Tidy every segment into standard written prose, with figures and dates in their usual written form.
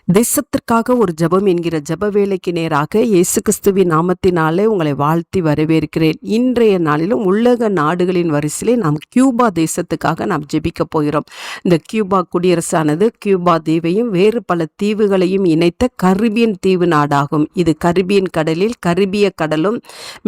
தேசத்திற்காக ஒரு ஜெபம் என்கிற ஜெப வேலைக்கு நேராக இயேசு கிறிஸ்துவின் நாமத்தினாலே உங்களை வாழ்த்தி வரவேற்கிறேன். இன்றைய நாளிலும் உலக நாடுகளின் வரிசையிலே நாம் கியூபா தேசத்துக்காக நாம் ஜெபிக்க போகிறோம். இந்த கியூபா குடியரசானது கியூபா தீவையும் வேறு பல தீவுகளையும் இணைத்த கரிபியன் தீவு நாடாகும். இது கரிபியன் கடலில் கரிபிய கடலும்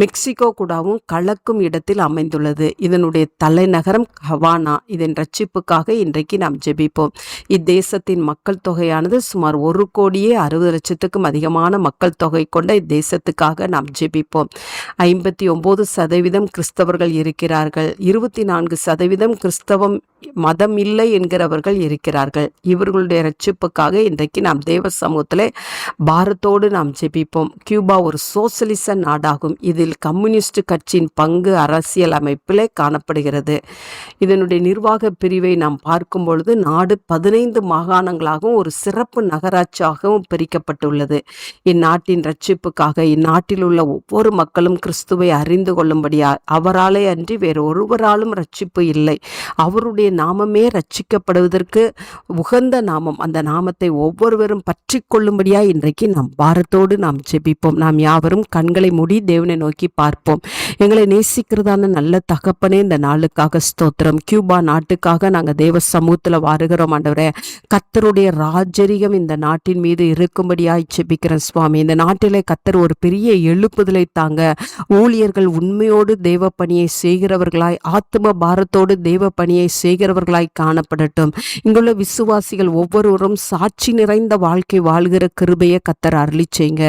மெக்சிகோ கூடவும் கலக்கும் இடத்தில் அமைந்துள்ளது. இதனுடைய தலைநகரம் ஹவானா. இதன் ரட்சிப்புக்காக இன்றைக்கு நாம் ஜெபிப்போம். இத்தேசத்தின் மக்கள் தொகையானது சுமார் 1,60,00,000 அதிகமான மக்கள் தொகை கொண்ட இத்தேசத்துக்காக நாம் ஜெபிப்போம். 59% கிறிஸ்தவர்கள் இருக்கிறார்கள். 24% கிறிஸ்தவம் மதம் இல்லை என்கிறவர்கள் இருக்கிறார்கள். இவர்களுடைய ரட்சிப்புக்காக இன்றைக்கு நாம் தேவ சமூகத்திலே பாரத்தோடு நாம் ஜெபிப்போம். கியூபா ஒரு சோசலிச நாடாகும். இதில் கம்யூனிஸ்ட் கட்சியின் பங்கு அரசியல் அமைப்பிலே காணப்படுகிறது. இதனுடைய நிர்வாக பிரிவை நாம் பார்க்கும் பொழுது நாடு 15 மாகாணங்களாகவும் ஒரு சிறப்பு நகராட்சியாகவும் பிரிக்கப்பட்டுள்ளது. இந்நாட்டின் ரட்சிப்புக்காக இந்நாட்டில் உள்ள ஒவ்வொரு மக்களும் கிறிஸ்துவை அறிந்து கொள்ளும்படியா அவராலே அன்றி வேறு ஒருவராலும் ரட்சிப்பு இல்லை. அவருடைய நாமமே ரட்சிக்கப்படுவதற்கு உகந்த நாமம். அந்த நாமத்தை ஒவ்வொருவரும் பற்றி கொள்ளும்படியா இன்றைக்கு நாம் பாரத்தோடு நாம் ஜெபிப்போம். நாம் யாவரும் கண்களை மூடி தேவனை நோக்கி பார்ப்போம். எங்களை நேசிக்கிறதான நல்ல தகப்பனே, இந்த நாளுக்காக ஸ்தோத்திரம். கியூபா நாட்டுக்காக நாங்கள் தேவ சமூகத்தில் வாருகிறோம் ஆண்டவரே. கர்த்தருடைய ராஜரிகம் இந்த நாட்டின் மீது இருக்கும்படியாய் ஜெபிக்கிறேன் சுவாமி. இந்த நாட்டிலே கர்த்தர் ஒரு பெரிய எழுப்புதலை தாங்க. ஊழியர்கள் உண்மையோடு தேவ பணியை செய்கிறவர்களாய், ஆத்ம பாரத்தோடு தேவ பணியை செய்கிறவர்களாய் காணப்படட்டும். இங்குள்ள விசுவாசிகள் ஒவ்வொருவரும் சாட்சி நிறைந்த வாழ்க்கை வாழ்கிற கிருபையை கர்த்தர் அருளி செய்யுங்க.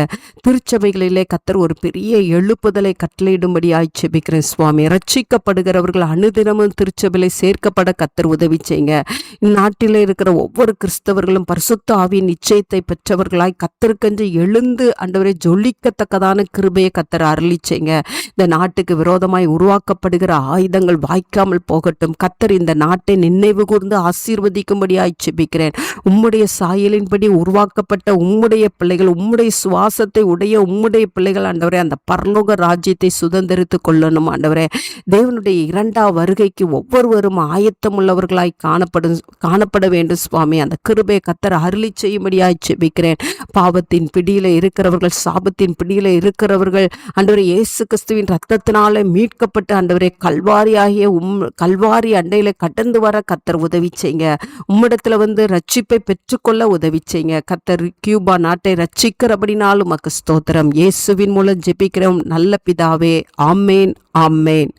திருச்சபைகளிலே கர்த்தர் ஒரு பெரிய எழுப்புதலை கட்டளையிடும்படியாய் ஜெபிக்கிறேன் சுவாமி. ரட்சிக்கப்படுகிறவர்கள் அனுதினமும் திருச்சபையிலே சேர்க்கப்பட கர்த்தர் உதவி செய்யுங்க. இந்நாட்டிலே இருக்கிற ஒவ்வொரு கிறிஸ்தவர்களும் பரிசுத்த ஆவியின் நிச்சயத்தை பெற்றவர்களாய் கர்த்தருக்கென்று எழுந்து ஆண்டவரே ஜொலிக்கத்தக்கதான கிருபையை கர்த்தர் அருளி செய்யுங்க. இந்த நாட்டுக்கு விரோதமாய் உருவாக்கப்படுகிற ஆயுதங்கள் வாய்க்காமல் போகட்டும். கர்த்தர் இந்த நாட்டை நினைவு கூர்ந்து ஆசீர்வதிக்கும்படியாய் ஜெபிக்கிறேன். உம்முடைய சாயலின்படி உருவாக்கப்பட்ட உம்முடைய பிள்ளைகள், உம்முடைய சுவாசத்தை உடைய உம்முடைய பிள்ளைகள் ஆண்டவரே அந்த பரலோக ராஜ்யத்தை சுதந்திரித்து கொள்ளணும் ஆண்டவரே. தேவனுடைய 2ஆம் வருகைக்கு ஒவ்வொருவரும் ஆயத்தம் உள்ளவர்களாய் காணப்பட வேண்டும் சுவாமி. அந்த கிருபையை கர்த்தர் அருளி செய்யும்படியாய் ஜெபிக்கிறேன். பாவத்தின் பிடியில இருக்கிறவர்கள், சாபத்தின் பிடியில இருக்கிறவர்கள் ஆண்டவரே இயேசு கிறிஸ்துவின் ரத்தத்தினால மீட்கப்பட்டு ஆண்டவரே கல்வாரி அண்டையில கடந்து வர கர்த்தர் உதவி செய்யுங்க. உம்மிடத்துல ரட்சிப்பை பெற்றுக்கொள்ள உதவி செய்யுங்க. கர்த்தர் கியூபா நாட்டை ரட்சிக்கிறபடினாலும் உமக்கு ஸ்தோத்திரம். இயேசுவின் மூலம் ஜெபிக்கிறோம் நல்ல பிதாவே. ஆமேன், ஆமேன்.